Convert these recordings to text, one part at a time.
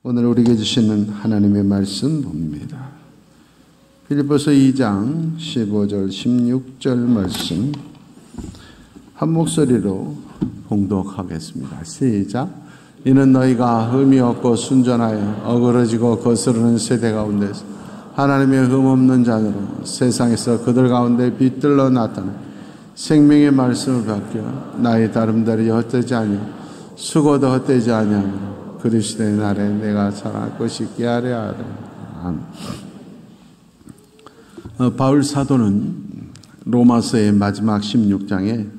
오늘 우리에게 주시는 하나님의 말씀 봅니다. 빌립보서 2장 15절 16절 말씀 한 목소리로 봉독하겠습니다. 시작. 이는 너희가 흠이 없고 순전하여 어그러지고 거스르는 세대 가운데서 하나님의 흠없는 자녀로 세상에서 그들 가운데 빛들러 나타나 생명의 말씀을 받겨 나의 다름다리 헛되지 아니하며 수고도 헛되지 아니하며 그리스도의 날에 내가 살아날 것이 있게 하려 하라. 바울 사도는 로마서의 마지막 16장에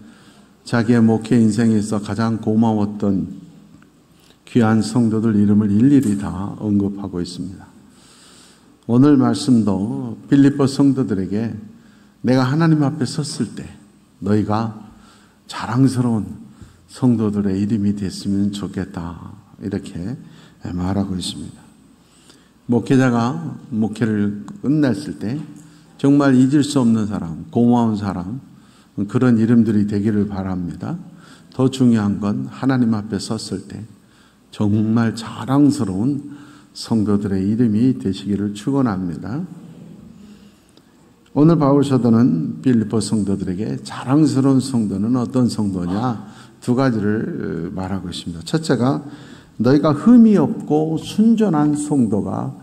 자기의 목회 인생에서 가장 고마웠던 귀한 성도들 이름을 일일이 다 언급하고 있습니다. 오늘 말씀도 빌립보 성도들에게 내가 하나님 앞에 섰을 때 너희가 자랑스러운 성도들의 이름이 됐으면 좋겠다, 이렇게 말하고 있습니다. 목회자가 목회를 끝냈을 때 정말 잊을 수 없는 사람, 고마운 사람, 그런 이름들이 되기를 바랍니다. 더 중요한 건 하나님 앞에 섰을 때 정말 자랑스러운 성도들의 이름이 되시기를 축원합니다. 오늘 바울 사도는 빌립보 성도들에게 자랑스러운 성도는 어떤 성도냐, 두 가지를 말하고 있습니다. 첫째가 너희가 흠이 없고 순전한 성도가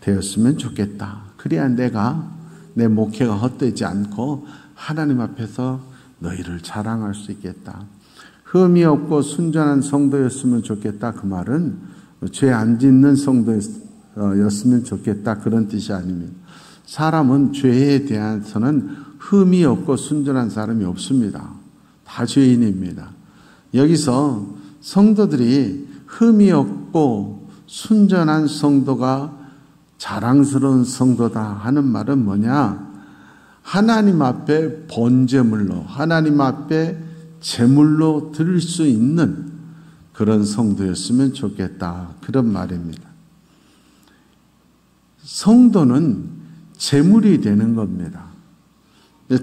되었으면 좋겠다. 그래야 내 목회가 헛되지 않고 하나님 앞에서 너희를 자랑할 수 있겠다. 흠이 없고 순전한 성도였으면 좋겠다. 그 말은 죄 안 짓는 성도였으면 좋겠다, 그런 뜻이 아닙니다. 사람은 죄에 대해서는 흠이 없고 순전한 사람이 없습니다. 다 죄인입니다. 여기서 성도들이 흠이 없고 순전한 성도가 자랑스러운 성도다 하는 말은 뭐냐? 하나님 앞에 번제물로, 하나님 앞에 제물로 드릴 수 있는 그런 성도였으면 좋겠다, 그런 말입니다. 성도는 제물이 되는 겁니다.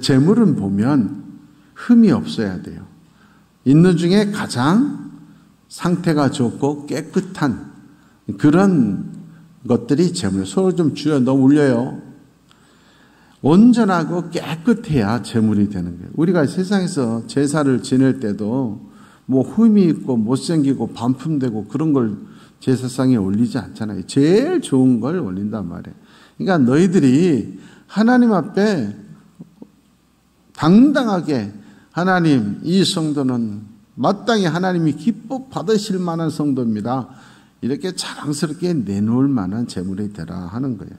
제물은 보면 흠이 없어야 돼요. 있는 중에 가장 상태가 좋고 깨끗한 그런 것들이 제물. 소리 좀 줄여, 너무 울려요. 온전하고 깨끗해야 제물이 되는 거예요. 우리가 세상에서 제사를 지낼 때도 뭐 흠이 있고 못생기고 반품되고 그런 걸 제사상에 올리지 않잖아요. 제일 좋은 걸 올린단 말이에요. 그러니까 너희들이 하나님 앞에 당당하게 하나님, 이 성도는 마땅히 하나님이 기뻐 받으실 만한 성도입니다, 이렇게 자랑스럽게 내놓을 만한 제물이 되라 하는 거예요.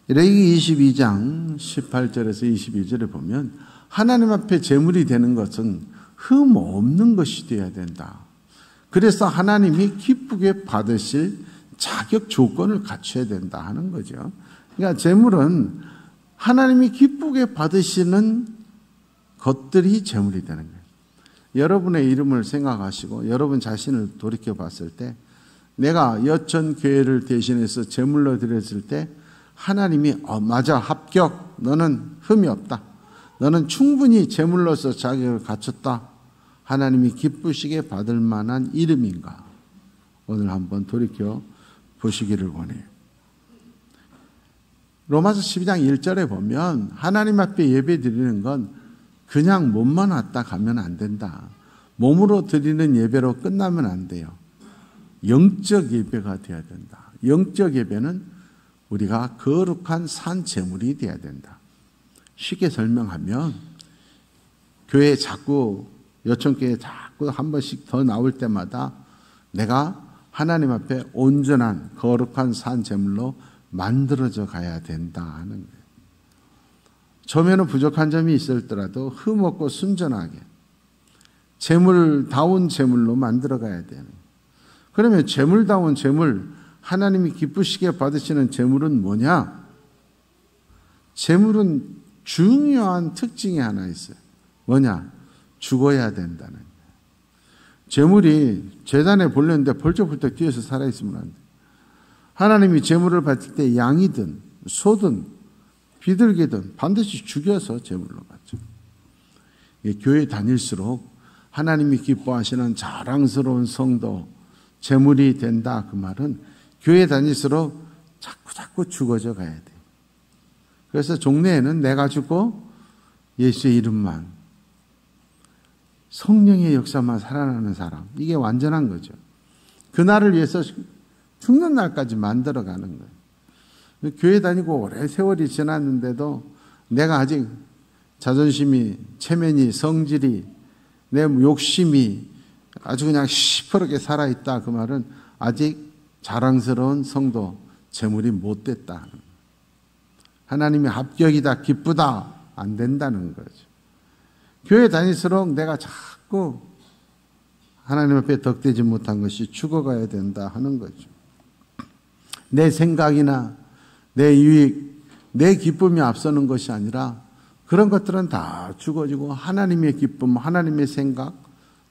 레위기 22장 18절에서 22절에 보면 하나님 앞에 제물이 되는 것은 흠 없는 것이 되어야 된다. 그래서 하나님이 기쁘게 받으실 자격 조건을 갖춰야 된다 하는 거죠. 그러니까 제물은 하나님이 기쁘게 받으시는 것들이 제물이 되는 거예요. 여러분의 이름을 생각하시고 여러분 자신을 돌이켜 봤을 때 내가 여천 교회를 대신해서 제물로 드렸을 때 하나님이 맞아, 합격, 너는 흠이 없다, 너는 충분히 제물로서 자격을 갖췄다, 하나님이 기쁘시게 받을 만한 이름인가, 오늘 한번 돌이켜 보시기를 원해요. 로마서 12장 1절에 보면 하나님 앞에 예배 드리는 건 그냥 몸만 왔다 가면 안 된다. 몸으로 드리는 예배로 끝나면 안 돼요. 영적 예배가 돼야 된다. 영적 예배는 우리가 거룩한 산 제물이 돼야 된다. 쉽게 설명하면 교회에 자꾸, 여천교회에 자꾸 한 번씩 더 나올 때마다 내가 하나님 앞에 온전한 거룩한 산 제물로 만들어져 가야 된다 하는 거예요. 처음에는 부족한 점이 있었더라도 흠없고 순전하게 제물다운 제물로 만들어 가야 되는 거예요. 그러면 제물다운 제물, 하나님이 기쁘시게 받으시는 제물은 뭐냐? 제물은 중요한 특징이 하나 있어요. 뭐냐? 죽어야 된다는 거예요. 제물이 제단에 벌렸는데 벌쩍벌쩍 뛰어서 살아있으면 안 돼요. 하나님이 제물을 받을 때 양이든 소든 비둘기든 반드시 죽여서 제물로 받죠. 교회 다닐수록 하나님이 기뻐하시는 자랑스러운 성도, 재물이 된다. 그 말은 교회 다닐수록 자꾸 죽어져 가야 돼요. 그래서 종례에는 내가 죽고 예수의 이름만, 성령의 역사만 살아나는 사람, 이게 완전한 거죠. 그날을 위해서 죽는 날까지 만들어가는 거예요. 교회 다니고 오래 세월이 지났는데도 내가 아직 자존심이, 체면이, 성질이, 내 욕심이 아주 그냥 시퍼렇게 살아있다. 그 말은 아직 자랑스러운 성도, 재물이 못 됐다. 하나님이 합격이다, 기쁘다, 안 된다는 거죠. 교회 다닐수록 내가 자꾸 하나님 앞에 덕되지 못한 것이 죽어가야 된다 하는 거죠. 내 생각이나 내 유익, 내 기쁨이 앞서는 것이 아니라 그런 것들은 다 죽어지고 하나님의 기쁨, 하나님의 생각,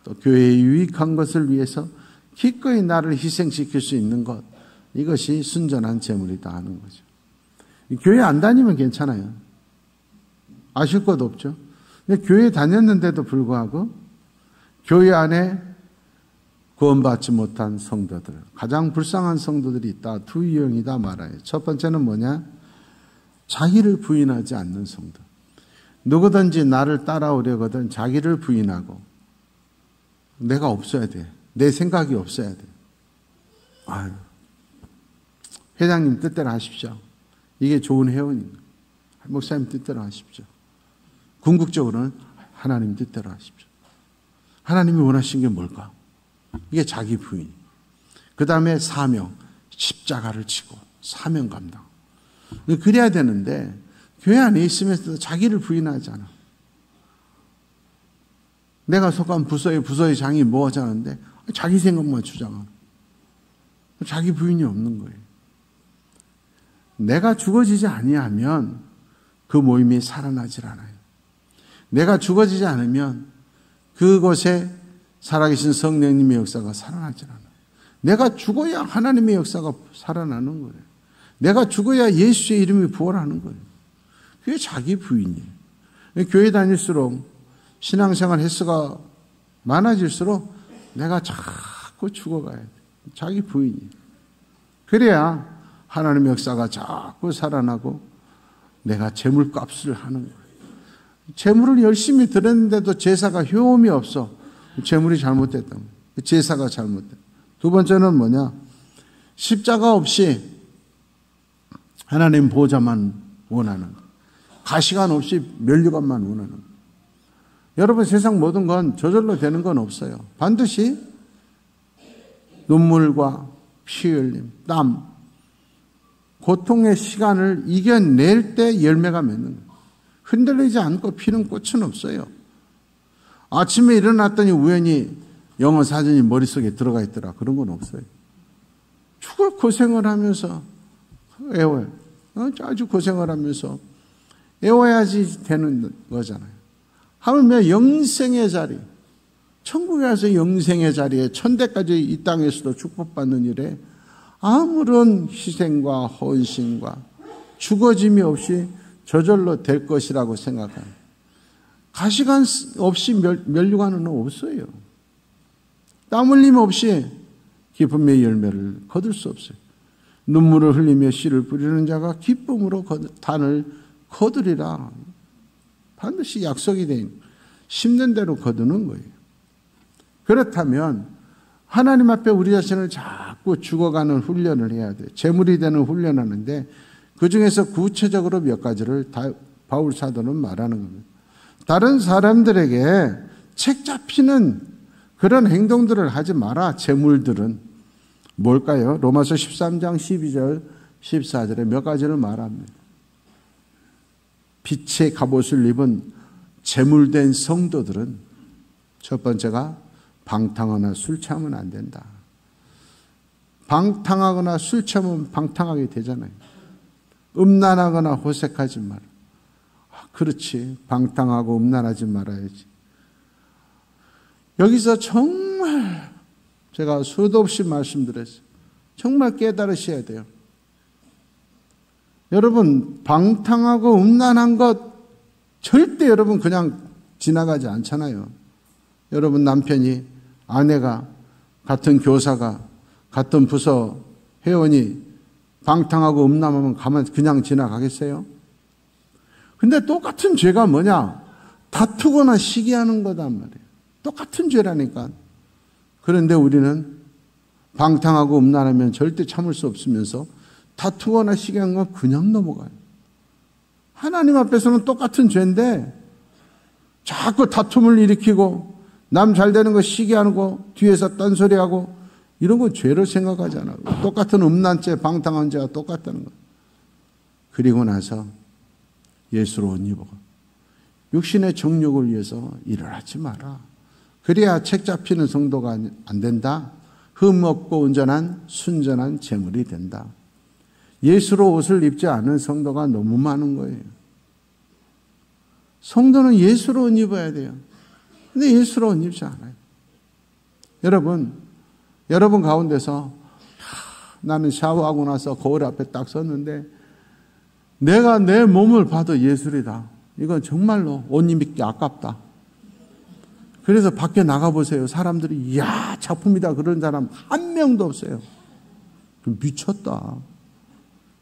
또 교회에 유익한 것을 위해서 기꺼이 나를 희생시킬 수 있는 것, 이것이 순전한 재물이다 하는 거죠. 교회 안 다니면 괜찮아요. 아실 것 없죠. 근데 교회 다녔는데도 불구하고 교회 안에 구원받지 못한 성도들, 가장 불쌍한 성도들이 있다. 두 유형이다 말아요. 첫 번째는 뭐냐? 자기를 부인하지 않는 성도. 누구든지 나를 따라오려거든 자기를 부인하고 내가 없어야 돼. 내 생각이 없어야 돼. 아유, 회장님 뜻대로 하십시오. 이게 좋은 회원입니다. 목사님 뜻대로 하십시오. 궁극적으로는 하나님 뜻대로 하십시오. 하나님이 원하신 게 뭘까? 이게 자기 부인. 그 다음에 사명, 십자가를 지고 사명 감당. 그래야 되는데 교회 안에 있으면서도 자기를 부인하잖아. 내가 속한 부서의 장이 뭐 하자는데 자기 생각만 주장하고 자기 부인이 없는 거예요. 내가 죽어지지 아니하면 그 모임이 살아나질 않아요. 내가 죽어지지 않으면 그곳에 살아계신 성령님의 역사가 살아나질 않아요. 내가 죽어야 하나님의 역사가 살아나는 거예요. 내가 죽어야 예수의 이름이 부활하는 거예요. 그게 자기 부인이에요. 교회 다닐수록 신앙생활 횟수가 많아질수록 내가 자꾸 죽어가야 돼. 자기 부인이에요. 그래야 하나님의 역사가 자꾸 살아나고 내가 재물값을 하는 거예요. 재물을 열심히 드렸는데도 제사가 효험이 없어. 재물이 잘못됐던 거예요. 제사가 잘못됐다. 두 번째는 뭐냐? 십자가 없이 하나님 보좌만 원하는 거예요. 가시관 없이 면류관만 원하는 거예요. 여러분, 세상 모든 건 저절로 되는 건 없어요. 반드시 눈물과 피 흘림, 땀, 고통의 시간을 이겨낼 때 열매가 맺는 거예요. 흔들리지 않고 피는 꽃은 없어요. 아침에 일어났더니 우연히 영어 사전이 머릿속에 들어가 있더라. 그런 건 없어요. 죽을 고생을 하면서 애워요. 아주 고생을 하면서 애워야지 되는 거잖아요. 하물며 영생의 자리, 천국에 가서 영생의 자리에 천대까지 이 땅에서도 축복받는 일에 아무런 희생과 헌신과 죽어짐이 없이 저절로 될 것이라고 생각합니다. 가시관 없이 면류관은 없어요. 땀 흘림 없이 기쁨의 열매를 거둘 수 없어요. 눈물을 흘리며 씨를 뿌리는 자가 기쁨으로 단을 거두리라. 반드시 약속이 된 심는 대로 거두는 거예요. 그렇다면 하나님 앞에 우리 자신을 자꾸 죽어가는 훈련을 해야 돼요. 재물이 되는 훈련하는데 그중에서 구체적으로 몇 가지를 바울 사도는 말하는 겁니다. 다른 사람들에게 책 잡히는 그런 행동들을 하지 마라. 재물들은 뭘까요? 로마서 13장 12절 14절에 몇 가지를 말합니다. 빛의 갑옷을 입은 재물된 성도들은 첫 번째가 방탕하거나 술 취하면 안 된다. 방탕하거나 술 취하면 방탕하게 되잖아요. 음란하거나 호색하지 마라. 그렇지. 방탕하고 음란하지 말아야지. 여기서 정말 제가 수도 없이 말씀드렸어요. 정말 깨달으셔야 돼요. 여러분, 방탕하고 음란한 것 절대 여러분 그냥 지나가지 않잖아요. 여러분 남편이, 아내가, 같은 교사가 같은 부서 회원이 방탕하고 음란하면 가만 그냥 지나가겠어요? 근데 똑같은 죄가 뭐냐? 다투거나 시기하는 거단 말이에요. 똑같은 죄라니까. 그런데 우리는 방탕하고 음란하면 절대 참을 수 없으면서 다투거나 시기하는 건 그냥 넘어가요. 하나님 앞에서는 똑같은 죄인데 자꾸 다툼을 일으키고 남 잘 되는 거 시기하고 뒤에서 딴소리하고 이런 거 죄로 생각하잖아요. 똑같은 음란죄, 방탕한 죄가 똑같다는 거예요. 그리고 나서 예수로 옷 입어. 육신의 정욕을 위해서 일을 하지 마라. 그래야 책 잡히는 성도가 안 된다. 흠없고 온전한 순전한 제물이 된다. 예수로 옷을 입지 않은 성도가 너무 많은 거예요. 성도는 예수로 옷 입어야 돼요. 근데 예수로 옷 입지 않아요. 여러분 가운데서 나는 샤워하고 나서 거울 앞에 딱 섰는데 내가 내 몸을 봐도 예술이다. 이건 정말로 옷 입기 아깝다. 그래서 밖에 나가보세요. 사람들이 이야 작품이다 그런 사람 한 명도 없어요. 미쳤다.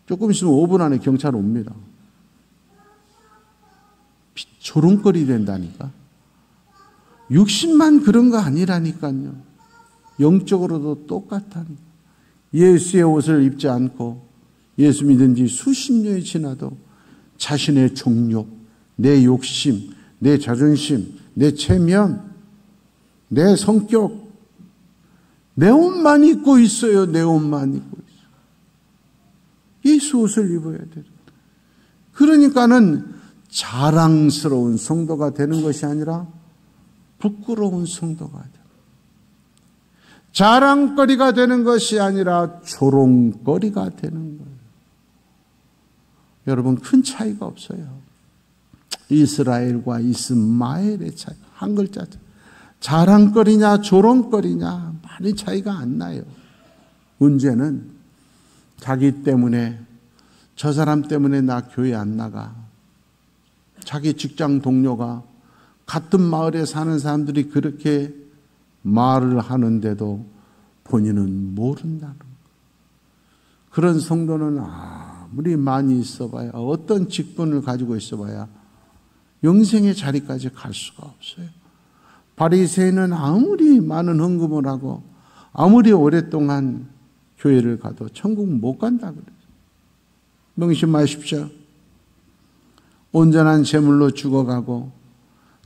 조금 있으면 5분 안에 경찰 옵니다. 조롱거리 된다니까. 육신만 그런 거 아니라니까요. 영적으로도 똑같다니까. 예수의 옷을 입지 않고 예수 믿은 지 수십 년이 지나도 자신의 정욕, 내 욕심, 내 자존심, 내 체면, 내 성격, 내 옷만 입고 있어요. 내 옷만 입고 있어요. 예수 옷을 입어야 돼요. 그러니까는 자랑스러운 성도가 되는 것이 아니라 부끄러운 성도가 돼요. 자랑거리가 되는 것이 아니라 조롱거리가 되는 거예요. 여러분 큰 차이가 없어요. 이스라엘과 이스마엘의 차이. 한 글자. 자랑거리냐 조롱거리냐 많이 차이가 안 나요. 문제는 자기 때문에 저 사람 때문에 나 교회 안 나가. 자기 직장 동료가 같은 마을에 사는 사람들이 그렇게 말을 하는데도 본인은 모른다는 거예요. 그런 성도는 아무리 많이 있어봐야 어떤 직분을 가지고 있어봐야 영생의 자리까지 갈 수가 없어요. 바리새인은 아무리 많은 헌금을 하고 아무리 오랫동안 교회를 가도 천국 못 간다 그래요. 명심하십시오. 온전한 제물로 죽어가고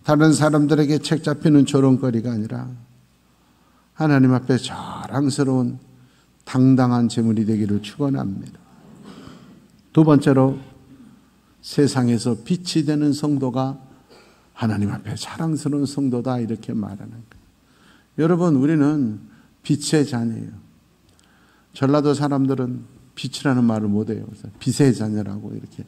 다른 사람들에게 책 잡히는 조롱거리가 아니라 하나님 앞에 자랑스러운 당당한 제물이 되기를 축원합니다. 두 번째로 세상에서 빛이 되는 성도가 하나님 앞에 자랑스러운 성도다 이렇게 말하는 거예요. 여러분 우리는 빛의 자녀예요. 전라도 사람들은 빛이라는 말을 못해요. 그래서 빛의 자녀라고 이렇게.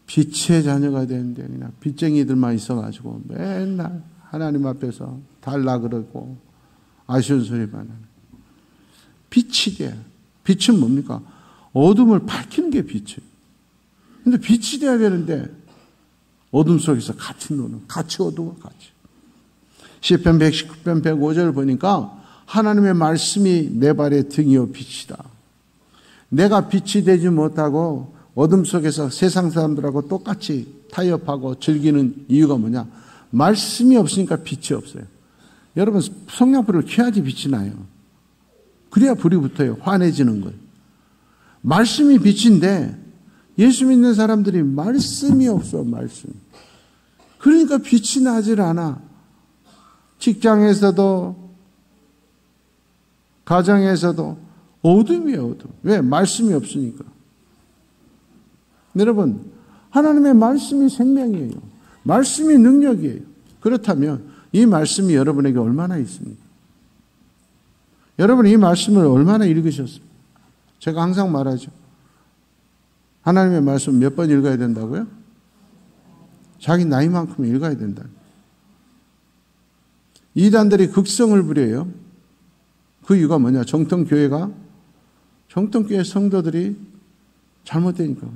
빛의 자녀가 되는데 그냥 빚쟁이들만 있어가지고 맨날 하나님 앞에서 달라 그러고 아쉬운 소리만 하는. 빛이 돼요. 빛은 뭡니까? 어둠을 밝히는 게 빛이에요. 근데 빛이 돼야 되는데 어둠 속에서 같이 노는, 같이 어두워 같이. 시편 119편 105절 보니까 하나님의 말씀이 내 발의 등이요 빛이다. 내가 빛이 되지 못하고 어둠 속에서 세상 사람들하고 똑같이 타협하고 즐기는 이유가 뭐냐? 말씀이 없으니까 빛이 없어요. 여러분 성냥불을 켜야지 빛이 나요. 그래야 불이 붙어요. 환해지는 거예요. 말씀이 빛인데 예수 믿는 사람들이 말씀이 없어. 말씀. 그러니까 빛이 나질 않아. 직장에서도 가정에서도 어둠이에요. 어둠. 왜? 말씀이 없으니까. 여러분 하나님의 말씀이 생명이에요. 말씀이 능력이에요. 그렇다면 이 말씀이 여러분에게 얼마나 있습니까? 여러분 이 말씀을 얼마나 읽으셨습니까? 제가 항상 말하죠. 하나님의 말씀 몇 번 읽어야 된다고요? 자기 나이만큼 읽어야 된다. 이단들이 극성을 부려요. 그 이유가 뭐냐? 정통교회 성도들이 잘못되니까.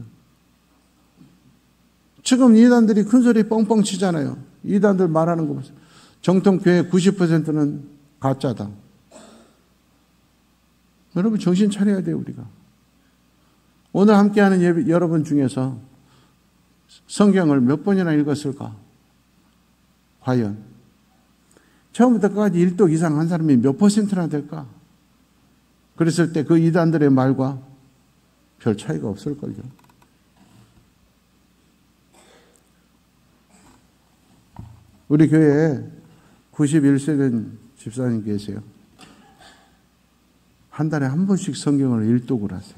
지금 이단들이 큰 소리 뻥뻥 치잖아요. 이단들 말하는 거 보세요. 정통교회 90%는 가짜다. 여러분 정신 차려야 돼요, 우리가. 오늘 함께하는 여러분 중에서 성경을 몇 번이나 읽었을까? 과연 처음부터 끝까지 1독 이상 한 사람이 몇 퍼센트나 될까? 그랬을 때 그 이단들의 말과 별 차이가 없을걸요. 우리 교회에 91세 된 집사님 계세요. 한 달에 한 번씩 성경을 1독을 하세요.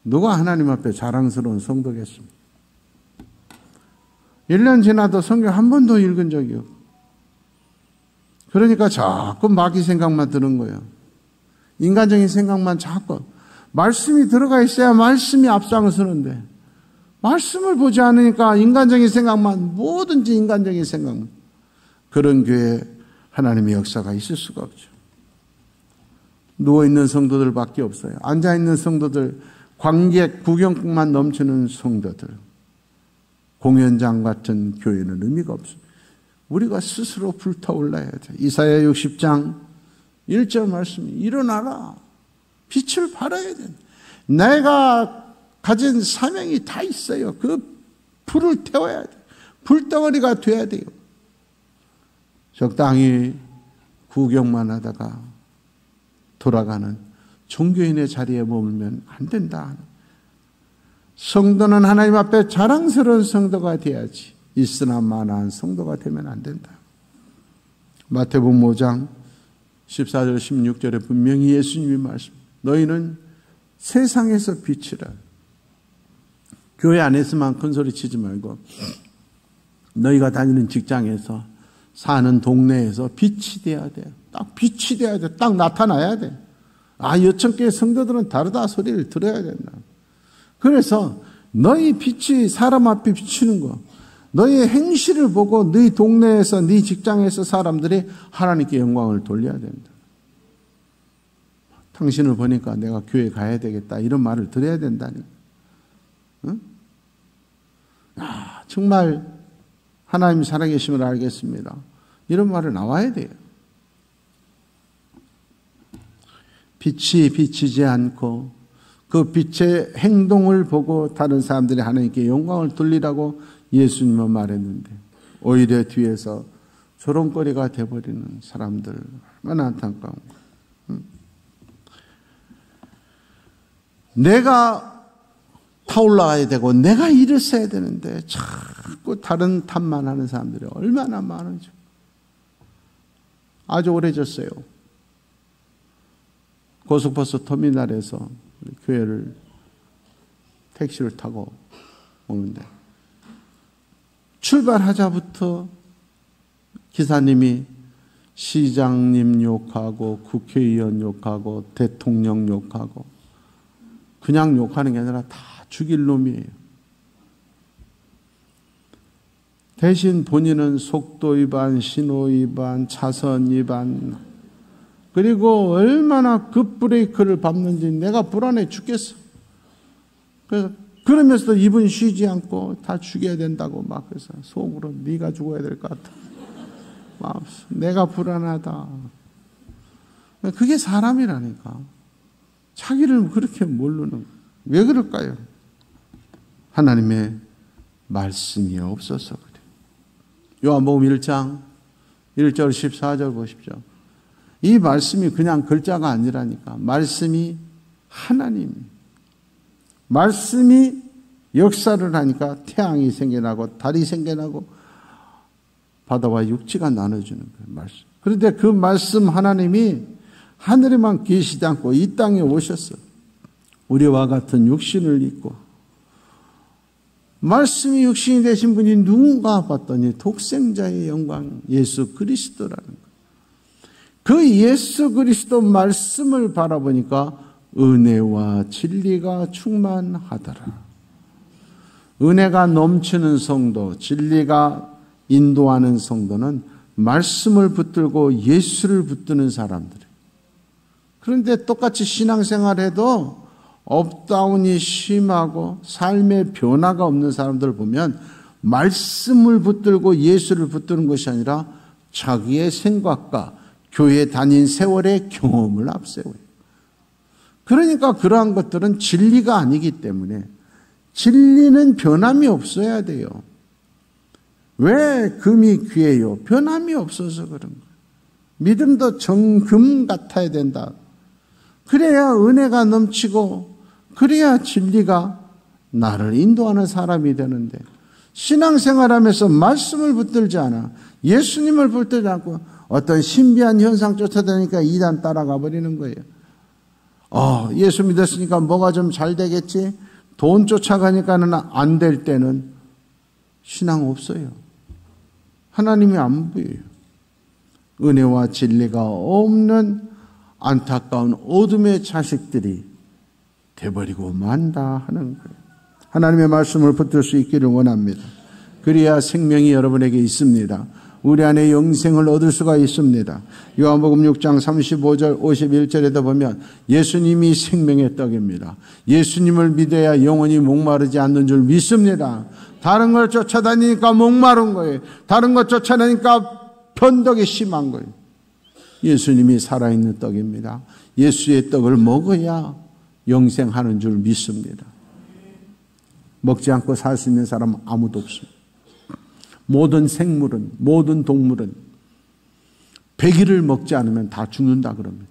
누가 하나님 앞에 자랑스러운 성도겠습니까? 1년 지나도 성경 한 번도 읽은 적이 없고, 그러니까 자꾸 마귀 생각만 드는 거예요. 인간적인 생각만 자꾸. 말씀이 들어가 있어야 말씀이 앞장서는데, 말씀을 보지 않으니까 인간적인 생각만, 뭐든지 인간적인 생각만. 그런 교회에 하나님의 역사가 있을 수가 없죠. 누워있는 성도들밖에 없어요. 앉아있는 성도들, 관객, 구경만 넘치는 성도들. 공연장 같은 교회는 의미가 없습니다. 우리가 스스로 불타올라야 돼. 이사야 60장 1절 말씀이 일어나라. 빛을 발해야 돼. 내가 가진 사명이 다 있어요. 그 불을 태워야 돼. 불덩어리가 돼야 돼요. 적당히 구경만 하다가 돌아가는 종교인의 자리에 머물면 안 된다. 성도는 하나님 앞에 자랑스러운 성도가 돼야지. 있으나 마나한 성도가 되면 안 된다. 마태복음 5장 14절 16절에 분명히 예수님이 말씀. 너희는 세상에서 빛이라. 교회 안에서만 큰 소리 치지 말고 너희가 다니는 직장에서 사는 동네에서 빛이 돼야 돼. 딱 빛이 돼야 돼. 딱 나타나야 돼. 아, 여천교회 성도들은 다르다 소리를 들어야 된다. 그래서 너희 빛이 사람 앞에 비추는 거, 너희의 행실을 보고 너희 동네에서 네 직장에서 사람들이 하나님께 영광을 돌려야 된다. 당신을 보니까 내가 교회 가야 되겠다 이런 말을 들어야 된다니까. 응? 아, 정말 하나님 살아계심을 알겠습니다. 이런 말을 나와야 돼요. 빛이 비치지 않고 그 빛의 행동을 보고 다른 사람들이 하나님께 영광을 돌리라고 예수님은 말했는데 오히려 뒤에서 조롱거리가 돼버리는 사람들 얼마나 안타까운 거야. 내가 타올라야 되고 내가 일을 써야 되는데 자꾸 다른 탓만 하는 사람들이 얼마나 많은지. 아주 오래졌어요. 고속버스 터미널에서 교회를 택시를 타고 오는데 출발하자부터 기사님이 시장님 욕하고 국회의원 욕하고 대통령 욕하고 그냥 욕하는 게 아니라 다 죽일 놈이에요. 대신 본인은 속도 위반, 신호 위반, 차선 위반, 그리고 얼마나 급브레이크를 밟는지 내가 불안해 죽겠어. 그래서 그러면서도 입은 쉬지 않고 다 죽여야 된다고 막 그래서 속으로 네가 죽어야 될 것 같아. 내가 불안하다. 그게 사람이라니까. 자기를 그렇게 모르는 거예요. 왜 그럴까요? 하나님의 말씀이 없어서 그래요. 요한복음 1장 1절 14절 보십시오. 이 말씀이 그냥 글자가 아니라니까. 말씀이 하나님. 말씀이 역사를 하니까 태양이 생겨나고 달이 생겨나고 바다와 육지가 나눠주는 거예요. 말씀. 그런데 그 말씀 하나님이 하늘에만 계시지 않고 이 땅에 오셨어. 우리와 같은 육신을 입고 말씀이 육신이 되신 분이 누군가 봤더니 독생자의 영광 예수 그리스도라는 거예요. 그 예수 그리스도 말씀을 바라보니까 은혜와 진리가 충만하더라. 은혜가 넘치는 성도, 진리가 인도하는 성도는 말씀을 붙들고 예수를 붙드는 사람들이에요. 그런데 똑같이 신앙생활해도 업다운이 심하고 삶의 변화가 없는 사람들을 보면 말씀을 붙들고 예수를 붙드는 것이 아니라 자기의 생각과 교회 다닌 세월의 경험을 앞세워요. 그러니까 그러한 것들은 진리가 아니기 때문에 진리는 변함이 없어야 돼요. 왜 금이 귀해요? 변함이 없어서 그런 거예요. 믿음도 정금 같아야 된다. 그래야 은혜가 넘치고 그래야 진리가 나를 인도하는 사람이 되는데 신앙생활하면서 말씀을 붙들지 않아 예수님을 붙들지 않고 어떤 신비한 현상 쫓아다니까 이단 따라가 버리는 거예요. 예수 믿었으니까 뭐가 좀 잘 되겠지? 돈 쫓아가니까는 안 될 때는 신앙 없어요. 하나님이 안 보여요. 은혜와 진리가 없는 안타까운 어둠의 자식들이 돼버리고 만다 하는 거예요. 하나님의 말씀을 붙들 수 있기를 원합니다. 그래야 생명이 여러분에게 있습니다. 우리 안에 영생을 얻을 수가 있습니다. 요한복음 6장 35절 51절에도 보면 예수님이 생명의 떡입니다. 예수님을 믿어야 영원히 목마르지 않는 줄 믿습니다. 다른 걸 쫓아다니니까 목마른 거예요. 다른 것 쫓아다니니까 변덕이 심한 거예요. 예수님이 살아있는 떡입니다. 예수의 떡을 먹어야 영생하는 줄 믿습니다. 먹지 않고 살 수 있는 사람은 아무도 없습니다. 모든 생물은, 모든 동물은 100일을 먹지 않으면 다 죽는다 그럽니다.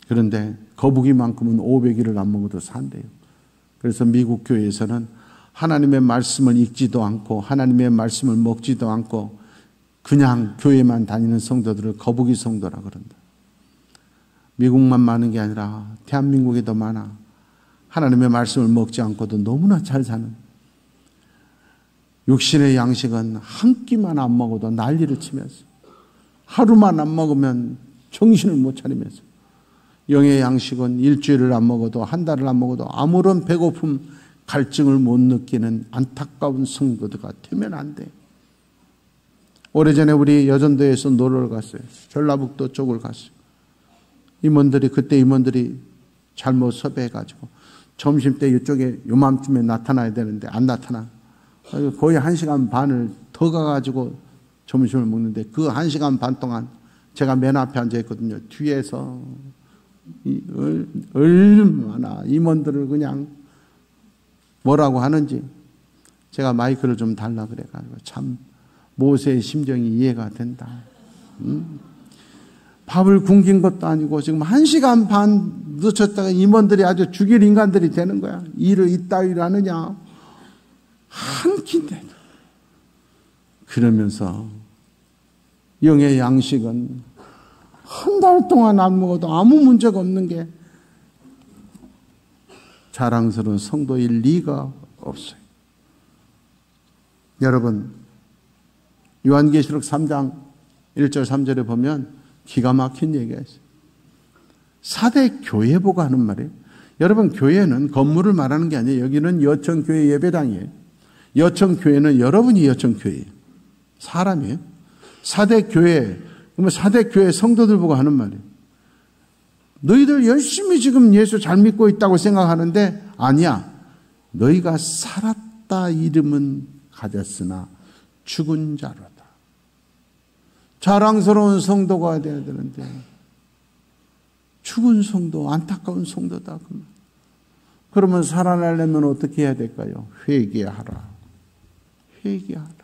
그런데 거북이만큼은 500일을 안 먹어도 산대요. 그래서 미국 교회에서는 하나님의 말씀을 읽지도 않고 하나님의 말씀을 먹지도 않고 그냥 교회만 다니는 성도들을 거북이 성도라 그런다. 미국만 많은 게 아니라 대한민국에도 많아. 하나님의 말씀을 먹지 않고도 너무나 잘 사는, 육신의 양식은 한 끼만 안 먹어도 난리를 치면서, 하루만 안 먹으면 정신을 못 차리면서, 영의 양식은 일주일을 안 먹어도 한 달을 안 먹어도 아무런 배고픔 갈증을 못 느끼는 안타까운 성도들가 되면 안 돼. 오래전에 우리 여전도에서 놀러 갔어요. 전라북도 쪽을 갔어요. 그때 임원들이 잘못 섭외해가지고 점심때 이쪽에 요맘쯤에 나타나야 되는데 안 나타나. 거의 1시간 반을 더 가가지고 점심을 먹는데 그 1시간 반 동안 제가 맨 앞에 앉아있거든요. 뒤에서 얼마나 임원들을 그냥 뭐라고 하는지 제가 마이크를 좀 달라 그래가지고 참 모세의 심정이 이해가 된다. 밥을 굶긴 것도 아니고 지금 1시간 반 늦췄다가 임원들이 아주 죽일 인간들이 되는 거야. 일을 이따위로 하느냐. 한 끼인데. 그러면서 영의 양식은 한 달 동안 안 먹어도 아무 문제가 없는 게 자랑스러운 성도일 리가 없어요. 여러분, 요한계시록 3장 1절 3절에 보면 기가 막힌 얘기가 있어요. 사대 교회보고 하는 말이에요. 여러분, 교회는 건물을 말하는 게 아니에요. 여기는 여천교회 예배당이에요. 여천교회는 여러분이 여천교회예요. 사람이에요. 사대교회, 그러면 사대교회 성도들 보고 하는 말이에요. 너희들 열심히 지금 예수 잘 믿고 있다고 생각하는데 아니야. 너희가 살았다 이름은 가졌으나 죽은 자로다. 자랑스러운 성도가 되어야 되는데 죽은 성도, 안타까운 성도다. 그러면 살아나려면 어떻게 해야 될까요? 회개하라. 회개하라.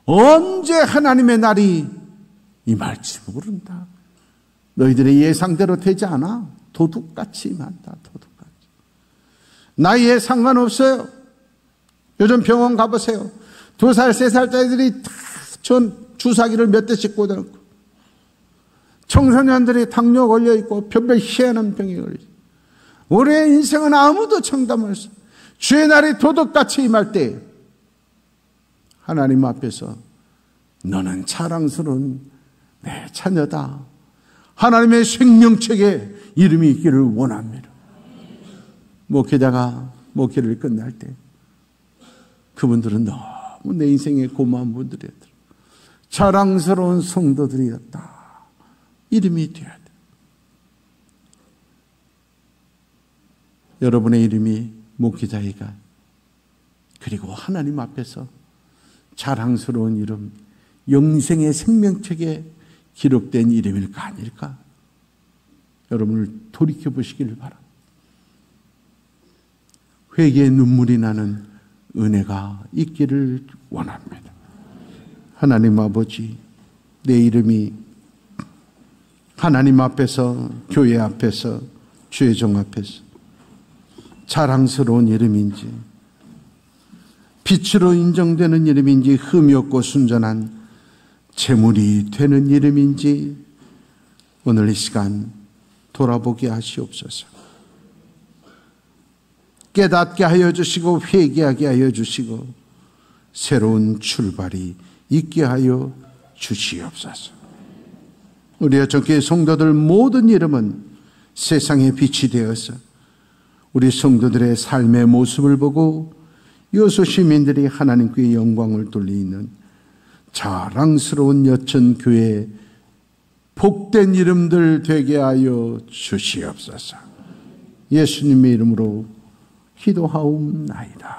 언제 하나님의 날이 임할지 모른다. 너희들의 예상대로 되지 않아. 도둑같이 임한다. 도둑같이. 나이에 상관없어요. 요즘 병원 가보세요. 2살, 3살짜리들이 다 전 주사기를 몇 대씩 꽂아놓고 청소년들이 당뇨 걸려있고 별별 희한한 병에 걸려있고 우리의 인생은 아무도 청담할 수 없어요. 주의 날이 도둑같이 임할 때 하나님 앞에서 너는 자랑스러운 내 자녀다. 하나님의 생명책에 이름이 있기를 원합니다. 목회자가 목회를 끝날 때 그분들은 너무 내 인생에 고마운 분들이었더라. 자랑스러운 성도들이었다. 이름이 되어야 돼. 여러분의 이름이 목회자이가 그리고 하나님 앞에서 자랑스러운 이름, 영생의 생명책에 기록된 이름일까 아닐까? 여러분을 돌이켜 보시기를 바랍니다. 회개의 눈물이 나는 은혜가 있기를 원합니다. 하나님 아버지, 내 이름이 하나님 앞에서, 교회 앞에서, 주의 종 앞에서 자랑스러운 이름인지, 빛으로 인정되는 이름인지, 흠이 없고 순전한 제물이 되는 이름인지 오늘 이 시간 돌아보게 하시옵소서. 깨닫게 하여 주시고 회개하게 하여 주시고 새로운 출발이 있게 하여 주시옵소서. 우리 어저께 성도들 모든 이름은 세상의 빛이 되어서 우리 성도들의 삶의 모습을 보고 여수 시민들이 하나님께 영광을 돌리는 자랑스러운 여천교회의 복된 이름들 되게 하여 주시옵소서. 예수님의 이름으로 기도하옵나이다.